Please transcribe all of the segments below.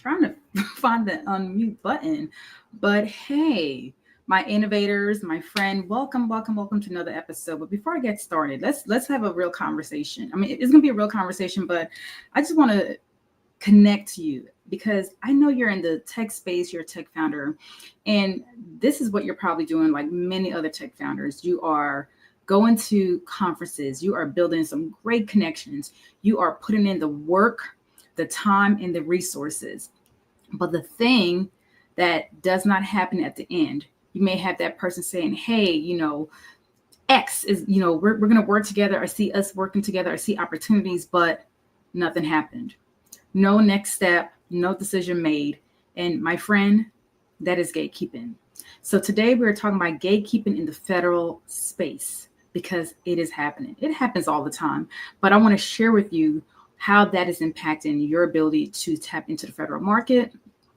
Trying to find the unmute button. But hey, my innovators, my friend, welcome to another episode. But before I get started, let's have a real conversation. I mean, it's gonna be a real conversation, but I just want to connect to you because I know you're in the tech space, you're a tech founder, and this is what you're probably doing like many other tech founders. You are going to conferences, you are building some great connections, you are putting in the work, the time, and the resources. But the thing that does not happen at the end, you may have that person saying, hey, X is, we're going to work together. I see us working together. I see opportunities, but nothing happened. No next step, no decision made. And my friend, that is gatekeeping. So today we're talking about gatekeeping in the federal space because it is happening. It happens all the time. But I want to share with you how that is impacting your ability to tap into the federal market,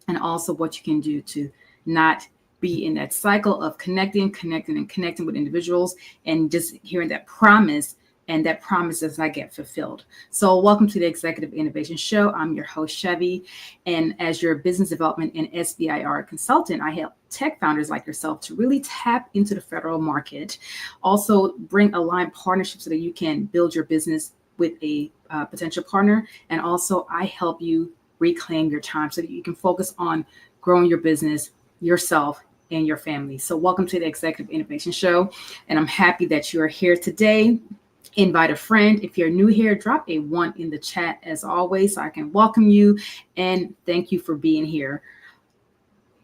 and also what you can do to not be in that cycle of connecting with individuals and just hearing that promise, and that promise does not get fulfilled. So welcome to the Executive Innovation Show. I'm your host, Shevvy, and as your business development and SBIR consultant, I help tech founders like yourself to really tap into the federal market, also bring aligned partnerships so that you can build your business with a potential partner. And also I help you reclaim your time so that you can focus on growing your business, yourself, and your family. So welcome to the Executive Innovation Show. And I'm happy that you are here today. Invite a friend. If you're new here, drop a 1 in the chat as always, so I can welcome you. And thank you for being here.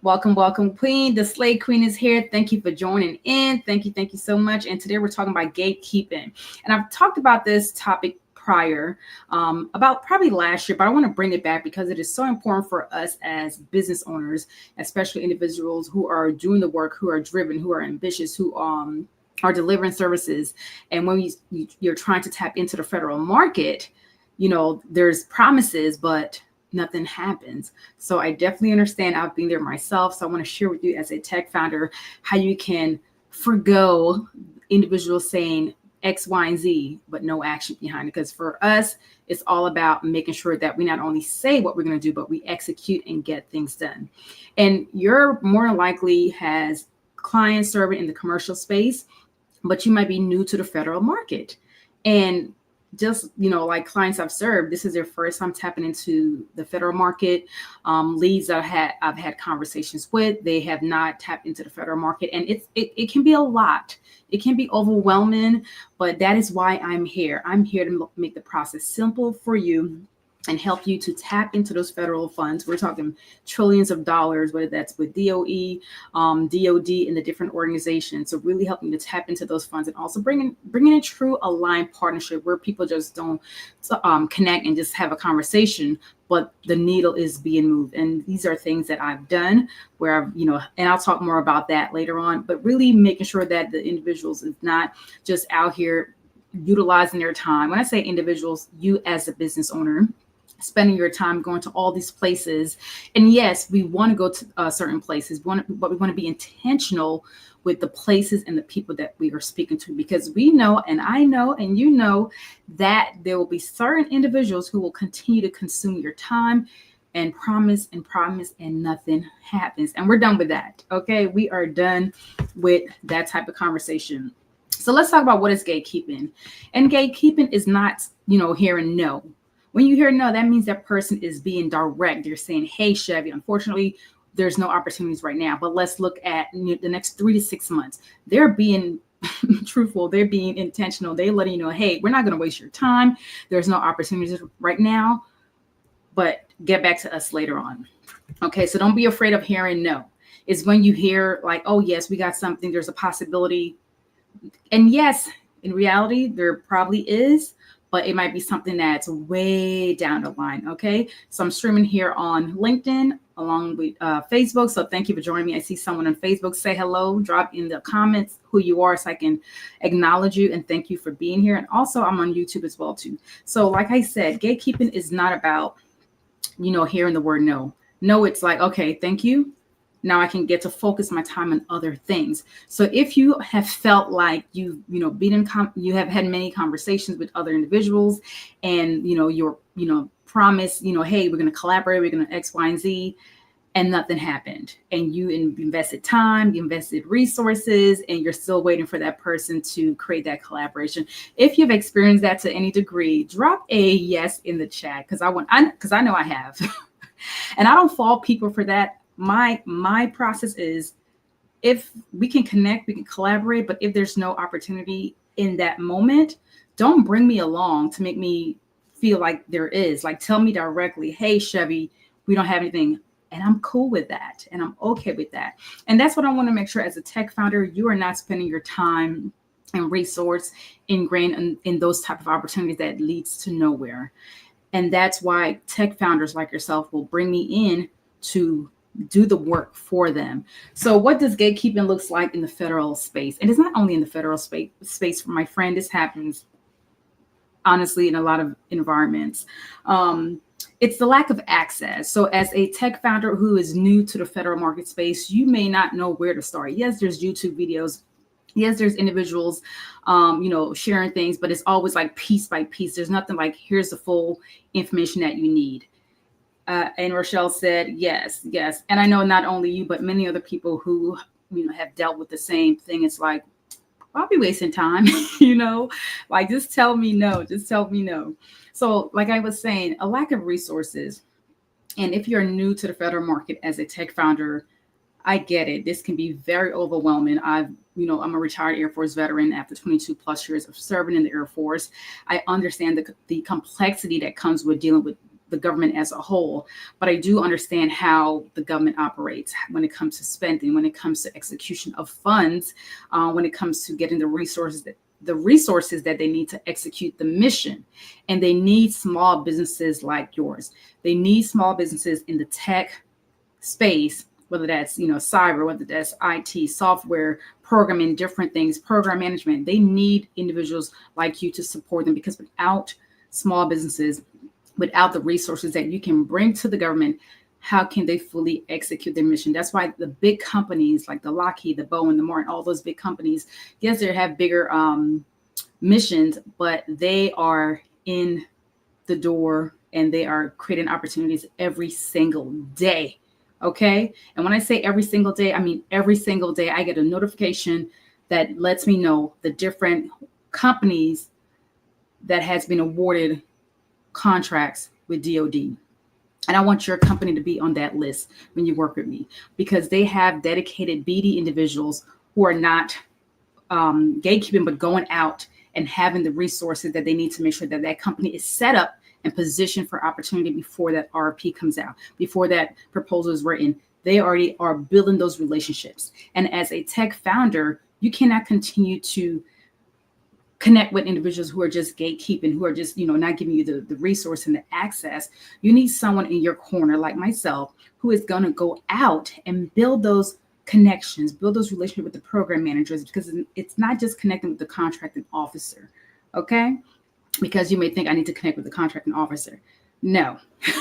Welcome, Queen. The Slay Queen is here. Thank you for joining in. Thank you so much. And today we're talking about gatekeeping. And I've talked about this topic prior, about probably last year, but I want to bring it back because it is so important for us as business owners, especially individuals who are doing the work, who are driven, who are ambitious, who are delivering services. And when you're trying to tap into the federal market, there's promises, but nothing happens. So I definitely understand. I've been there myself. So I want to share with you as a tech founder how you can forgo individuals saying X, Y, and Z, but no action behind it. Because for us, it's all about making sure that we not only say what we're going to do, but we execute and get things done. And you're more than likely has clients serving in the commercial space, but you might be new to the federal market. And just, like clients I've served, this is their first time tapping into the federal market. Leads that I've had conversations with, they have not tapped into the federal market. And it can be a lot. It can be overwhelming, but that is why I'm here. I'm here to make the process simple for you and help you to tap into those federal funds. We're talking trillions of dollars, whether that's with DOE, DOD, and the different organizations. So really helping you to tap into those funds, and also bringing a true aligned partnership where people just don't connect and just have a conversation, but the needle is being moved. And these are things that I've done where I've, and I'll talk more about that later on, but really making sure that the individuals is not just out here utilizing their time. When I say individuals, you as a business owner, spending your time going to all these places. And yes, we want to go to certain places, but we want to be intentional with the places and the people that we are speaking to, because we know, and I know, and that there will be certain individuals who will continue to consume your time and promise and nothing happens. And we're done with that. Okay. We are done with that type of conversation. So let's talk about what is gatekeeping. And gatekeeping is not, hearing no. When you hear no, that means that person is being direct. They're saying, hey, Shevvy, unfortunately, there's no opportunities right now, but let's look at the next 3 to 6 months. They're being truthful. They're being intentional. They're letting you know, hey, we're not going to waste your time. There's no opportunities right now, but get back to us later on. Okay, so don't be afraid of hearing no. It's when you hear like, oh, yes, we got something. There's a possibility. And yes, in reality, there probably is, but it might be something that's way down the line. Okay. So I'm streaming here on LinkedIn along with Facebook. So thank you for joining me. I see someone on Facebook. Say hello, drop in the comments who you are so I can acknowledge you and thank you for being here. And also I'm on YouTube as well too. So like I said, gatekeeping is not about, hearing the word no. No, it's like, okay, thank you. Now I can get to focus my time on other things. So if you have felt like you have had many conversations with other individuals, and you're promise, hey, we're going to collaborate, we're going to X, Y, and Z, and nothing happened, and you invested time, you invested resources, and you're still waiting for that person to create that collaboration. If you've experienced that to any degree, drop a yes in the chat, because I know I have. And I don't fault people for that. My process is, if we can connect, we can collaborate, but if there's no opportunity in that moment, don't bring me along to make me feel like there is. Like, tell me directly, hey, Shevvy, we don't have anything. And I'm cool with that. And I'm okay with that. And that's what I want to make sure as a tech founder, you are not spending your time and resource ingrained in those type of opportunities that leads to nowhere. And that's why tech founders like yourself will bring me in to do the work for them. So what does gatekeeping looks like in the federal space? And it's not only in the federal space for my friend. This happens, honestly, in a lot of environments. It's the lack of access. So as a tech founder who is new to the federal market space, you may not know where to start. Yes, there's YouTube videos. Yes, there's individuals, sharing things, but it's always like piece by piece. There's nothing like, here's the full information that you need. And Rochelle said, yes. And I know not only you, but many other people who, have dealt with the same thing. It's like, I'll be wasting time, like, just tell me no. So like I was saying, a lack of resources. And if you're new to the federal market as a tech founder, I get it. This can be very overwhelming. I'm a retired Air Force veteran after 22 plus years of serving in the Air Force. I understand the complexity that comes with dealing with the government as a whole, but I do understand how the government operates when it comes to spending, when it comes to execution of funds, when it comes to getting the resources that they need to execute the mission. And they need small businesses like yours. They need small businesses in the tech space, whether that's, cyber, whether that's IT, software, programming, different things, program management. They need individuals like you to support them, because without small businesses, without the resources that you can bring to the government, how can they fully execute their mission? That's why the big companies like the Lockheed, the Boeing, the Martin, all those big companies, yes, they have bigger missions, but they are in the door and they are creating opportunities every single day. Okay. And when I say every single day, I mean every single day I get a notification that lets me know the different companies that has been awarded contracts with DoD. And I want your company to be on that list when you work with me, because they have dedicated BD individuals who are not gatekeeping, but going out and having the resources that they need to make sure that that company is set up and positioned for opportunity before that RFP comes out, before that proposal is written. They already are building those relationships. And as a tech founder, you cannot continue to connect with individuals who are just gatekeeping, who are just, not giving you the resource and the access. You need someone in your corner like myself who is going to go out and build those connections, build those relationships with the program managers, because it's not just connecting with the contracting officer. Okay. Because you may think I need to connect with the contracting officer. No,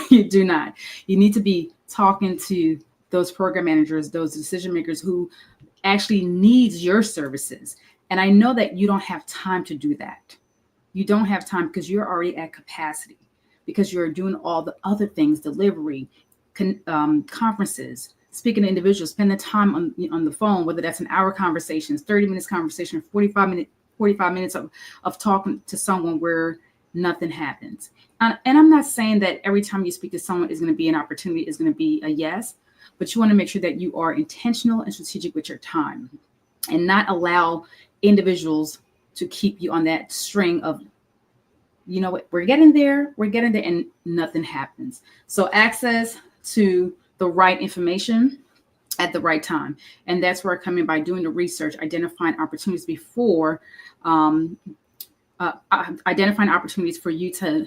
you do not. You need to be talking to those program managers, those decision makers who actually needs your services. And I know that you don't have time to do that. You don't have time because you're already at capacity, because you're doing all the other things, delivery, conferences, speaking to individuals, spend the time on the phone, whether that's an hour conversations, 30 minutes conversation, 45 minutes of talking to someone where nothing happens. And I'm not saying that every time you speak to someone is going to be an opportunity, is going to be a yes, but you want to make sure that you are intentional and strategic with your time and not allow individuals to keep you on that string of, what, we're getting there, and nothing happens. So access to the right information at the right time. And that's where I come in by doing the research, identifying opportunities before, identifying opportunities for you to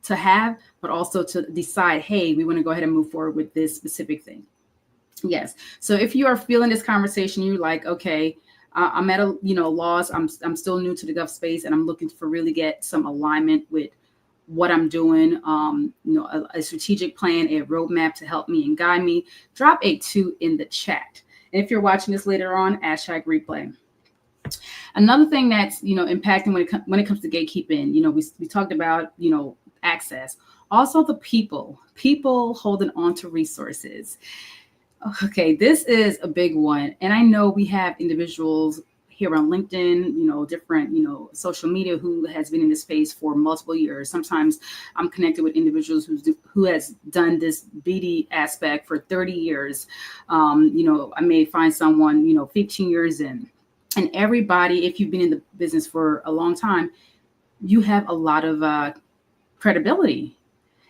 have, but also to decide, hey, we want to go ahead and move forward with this specific thing. Yes. So if you are feeling this conversation, you're like, okay, I'm at a loss. I'm still new to the gov space, and I'm looking for really get some alignment with what I'm doing, a strategic plan, a roadmap to help me and guide me, drop a 2 in the chat. And if you're watching this later on, #replay. Another thing that's, impacting when it comes to gatekeeping, we talked about, access. Also the people holding on to resources. Okay, this is a big one. And I know we have individuals here on LinkedIn, different, social media who has been in this space for multiple years. Sometimes I'm connected with individuals who has done this BD aspect for 30 years. I may find someone, 15 years in. And everybody, if you've been in the business for a long time, you have a lot of credibility.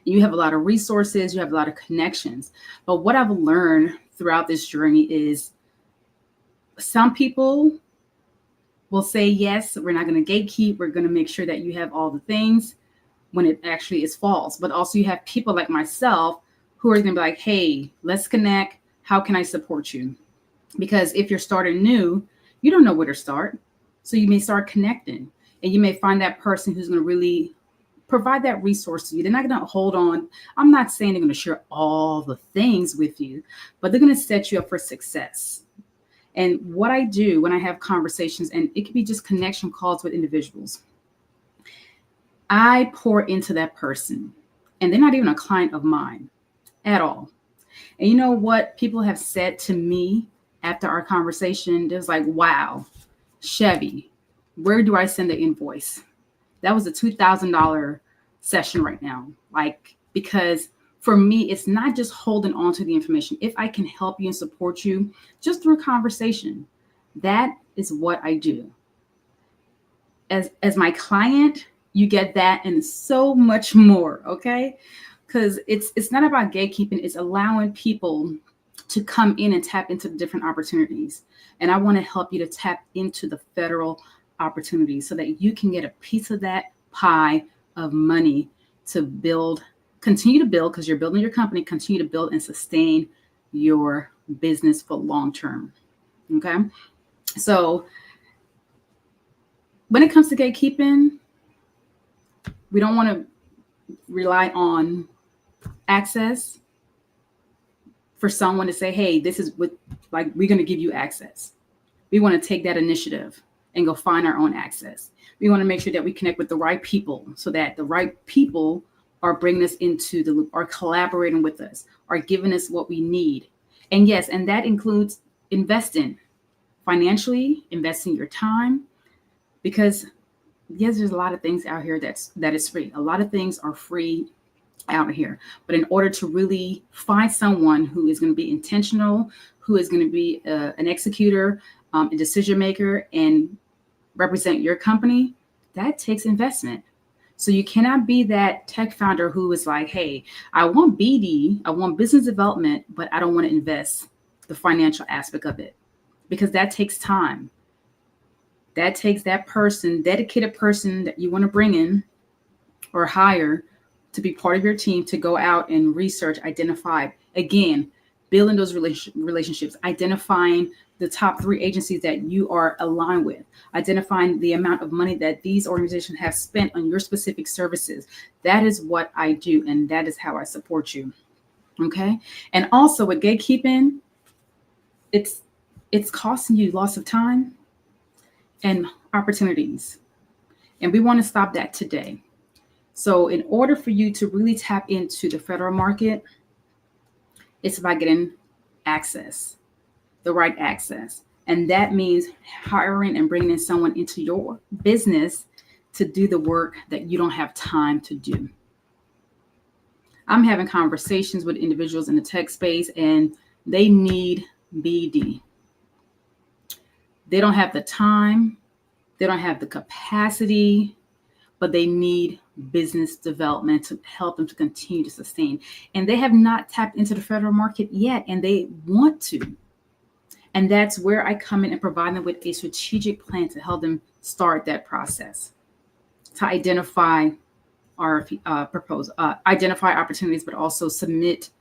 You have a lot of resources. You have a lot of connections. But what I've learned throughout this journey is some people will say, yes, we're not going to gatekeep. We're going to make sure that you have all the things, when it actually is false. But also you have people like myself who are going to be like, hey, let's connect. How can I support you? Because if you're starting new, you don't know where to start. So you may start connecting, and you may find that person who's going to really provide that resource to you. They're not going to hold on. I'm not saying they're going to share all the things with you, but they're going to set you up for success. And what I do when I have conversations, and it could be just connection calls with individuals, I pour into that person, and they're not even a client of mine at all. And you know what people have said to me after our conversation? There's like, wow, Shevvy, where do I send the invoice? That was a $2,000 session right now. Because for me, it's not just holding on to the information. If I can help you and support you just through conversation, that is what I do. As my client, you get that and so much more, okay? Because it's not about gatekeeping. It's allowing people to come in and tap into the different opportunities. And I want to help you to tap into the federal opportunities so that you can get a piece of that pie of money to continue to build, because you're building your company, continue to build and sustain your business for long term. Okay. So when it comes to gatekeeping, we don't want to rely on access for someone to say, hey, this is what, we're going to give you access. We want to take that initiative and go find our own access. We want to make sure that we connect with the right people, so that the right people are bringing us into the loop, are collaborating with us, are giving us what we need. And yes, and that includes investing financially, investing your time, because yes, there's a lot of things out here that is free. A lot of things are free out here. But in order to really find someone who is going to be intentional, who is going to be an executor, a decision maker, and represent your company, that takes investment. So you cannot be that tech founder who is like, hey, I want BD, I want business development, but I don't want to invest the financial aspect of it, because that takes time. That takes that person, dedicated person that you want to bring in or hire to be part of your team, to go out and research, identify, again, building those relationships, identifying the top 3 agencies that you are aligned with, identifying the amount of money that these organizations have spent on your specific services. That is what I do, and that is how I support you. Okay. And also with gatekeeping, it's costing you lots of time and opportunities. And we want to stop that today. So in order for you to really tap into the federal market, it's about getting access, the right access. And that means hiring and bringing in someone into your business to do the work that you don't have time to do. I'm having conversations with individuals in the tech space, and they need BD. They don't have the time, they don't have the capacity, but they need business development to help them to continue to sustain. And they have not tapped into the federal market yet, and they want to. And that's where I come in and provide them with a strategic plan to help them start that process, to identify our identify opportunities, but also submit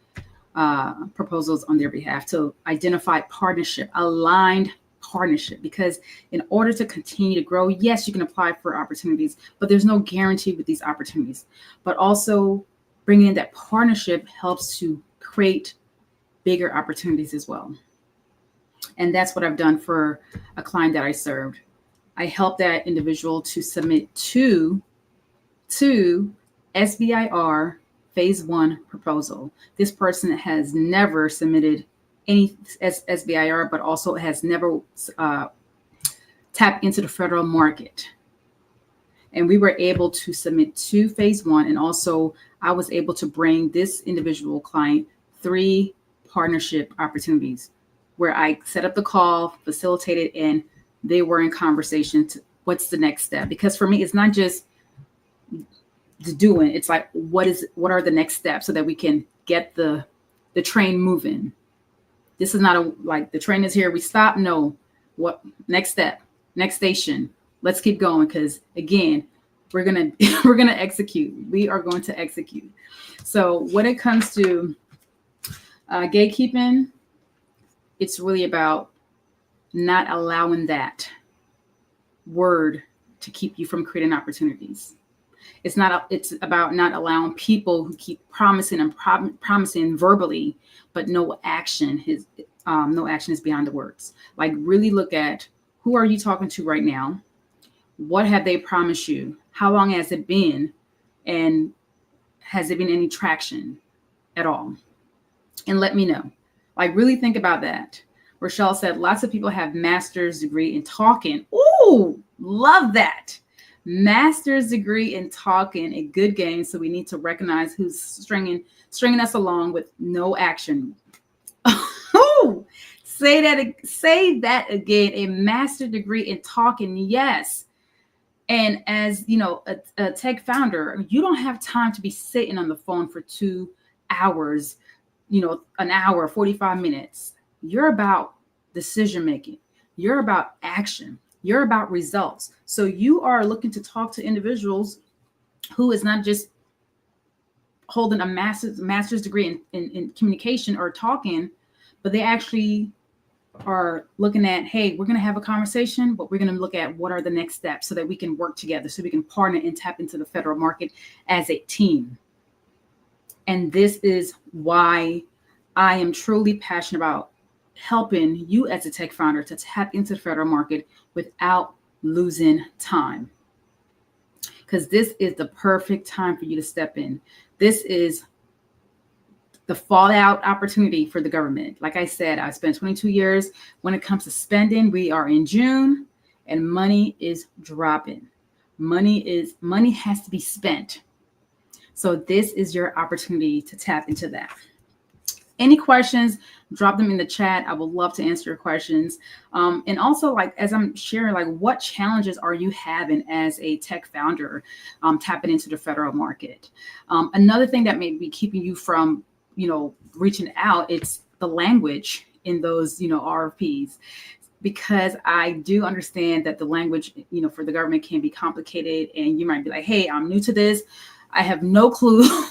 proposals on their behalf, to identify partnership, aligned partnership, because in order to continue to grow, yes, you can apply for opportunities, but there's no guarantee with these opportunities. But also bringing in that partnership helps to create bigger opportunities as well. And that's what I've done for a client that I served. I helped that individual to submit two SBIR phase 1 proposal. This person has never submitted any SBIR, but also has never tapped into the federal market. And we were able to submit 2 phase 1. And also I was able to bring this individual client 3 partnership opportunities where I set up the call, facilitated, and they were in conversation to what's the next step. Because for me, it's not just the doing, it's like, what are the next steps so that we can get the train moving. This is not like the train is here, we stop. No, what next step, next station, let's keep going. Because again, we're gonna execute. We are going to execute. So when it comes to gatekeeping, it's really about not allowing that word to keep you from creating opportunities. It's about not allowing people who keep promising and promising verbally, but no action is behind the words. Like, really look at, who are you talking to right now? What have they promised you? How long has it been? And has there been any traction at all? And let me know. Like, really think about that. Rochelle said, lots of people have master's degree in talking. Ooh, love that. Master's degree in talking, a good game. So we need to recognize who's stringing us along with no action. Oh, say that again. A master's degree in talking. Yes. And as you know, a tech founder, you don't have time to be sitting on the phone for 2 hours, an hour, 45 minutes. You're about decision making. You're about action. You're about results. So you are looking to talk to individuals who is not just holding a master's degree in communication or talking, but they actually are looking at, hey, we're going to have a conversation, but we're going to look at what are the next steps so that we can work together, so we can partner and tap into the federal market as a team. And this is why I am truly passionate about helping you as a tech founder to tap into the federal market without losing time. Because this is the perfect time for you to step in. This is the fallout opportunity for the government. Like I said, I spent 22 years. When it comes to spending, we are in June and money is dropping. Money has to be spent. So this is your opportunity to tap into that. Any questions, drop them in the chat. I would love to answer your questions. And also, like, as I'm sharing, like, what challenges are you having as a tech founder tapping into the federal market? Another thing that may be keeping you from, reaching out, it's the language in those, RFPs. Because I do understand that the language, for the government can be complicated, and you might be like, hey, I'm new to this. I have no clue.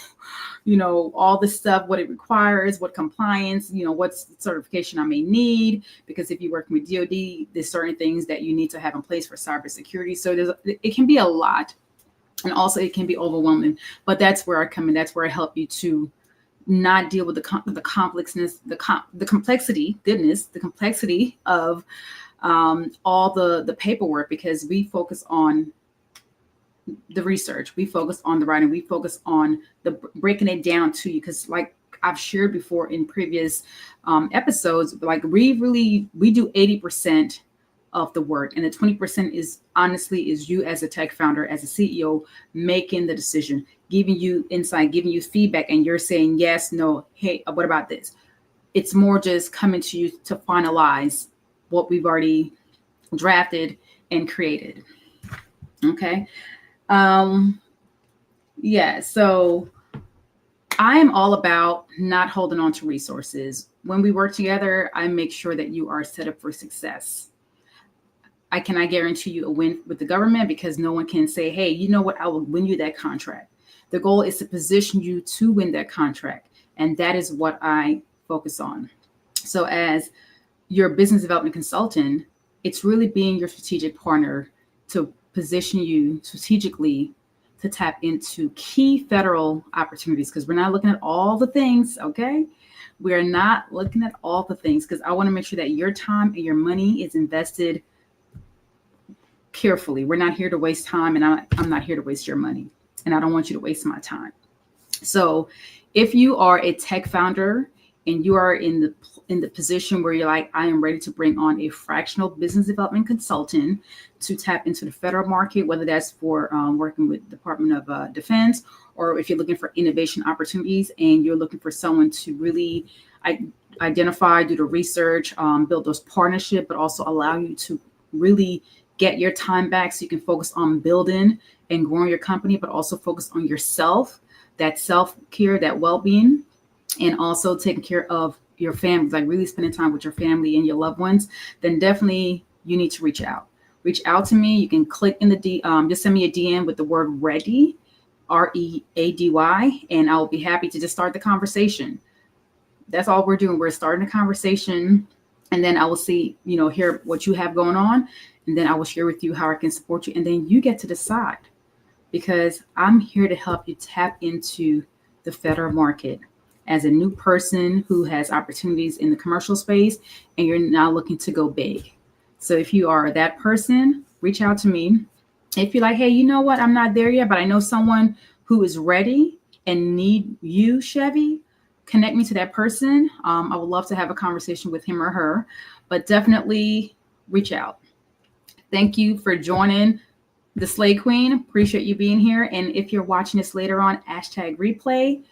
All this stuff, what it requires, what compliance, what certification I may need, because if you're working with DoD, there's certain things that you need to have in place for cybersecurity. So it can be a lot, and also it can be overwhelming, but that's where I come in. That's where I help you to not deal with the complexness, the complexity of all the paperwork, because we focus on the research, we focus on the writing, we focus on the breaking it down to you. Because like I've shared before in previous episodes, like we do 80% of the work, and the 20% is you as a tech founder, as a CEO, making the decision, giving you insight, giving you feedback, and you're saying yes, no, hey, what about this? It's more just coming to you to finalize what we've already drafted and created. Okay. So I'm all about not holding on to resources. When we work together, I make sure that you are set up for success. I cannot guarantee you a win with the government, because no one can say, hey, you know what, I will win you that contract. The goal is to position you to win that contract. And that is what I focus on. So as your business development consultant, It's really being your strategic partner to position you strategically to tap into key federal opportunities, because we're not looking at all the things, okay? We're not looking at all the things, because I want to make sure that your time and your money is invested carefully. We're not here to waste time, and I'm not here to waste your money, and I don't want you to waste my time. So if you are a tech founder and you are in the position where you're like, I am ready to bring on a fractional business development consultant to tap into the federal market, whether that's for working with the Department of Defense, or if you're looking for innovation opportunities and you're looking for someone to really identify, do the research, build those partnerships, but also allow you to really get your time back so you can focus on building and growing your company, but also focus on yourself, that self-care, that well-being, and also taking care of your family, like really spending time with your family and your loved ones, then definitely you need to reach out. Reach out to me. You can click in the just send me a DM with the word ready, READY, and I'll be happy to just start the conversation. That's all we're doing. We're starting a conversation, and then I will see, hear what you have going on, and then I will share with you how I can support you, and then you get to decide, because I'm here to help you tap into the federal market as a new person who has opportunities in the commercial space and you're now looking to go big. So if you are that person, reach out to me. If you're like, hey, you know what? I'm not there yet, but I know someone who is ready and need you, Shevvy, connect me to that person. I would love to have a conversation with him or her, but definitely reach out. Thank you for joining the Slay Queen. Appreciate you being here. And if you're watching this later on, #replay.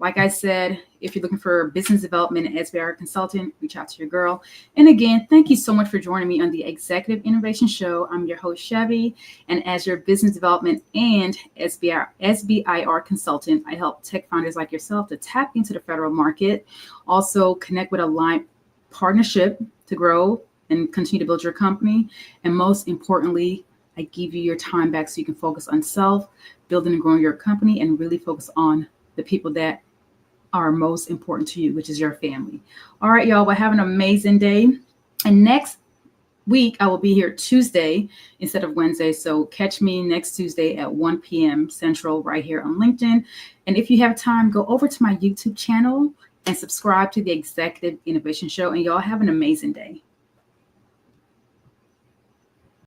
Like I said, if you're looking for business development and SBIR consultant, reach out to your girl. And again, thank you so much for joining me on the Executive Innovation Show. I'm your host, Shevvy, and as your business development and SBIR consultant, I help tech founders like yourself to tap into the federal market, also connect with a aligned partnership to grow and continue to build your company. And most importantly, I give you your time back so you can focus on self, building and growing your company, and really focus on the people that are most important to you, which is your family. All right, y'all, well, have an amazing day. And next week, I will be here Tuesday instead of Wednesday. So catch me next Tuesday at 1 p.m. Central right here on LinkedIn. And if you have time, go over to my YouTube channel and subscribe to the Executive Innovation Show. And y'all have an amazing day.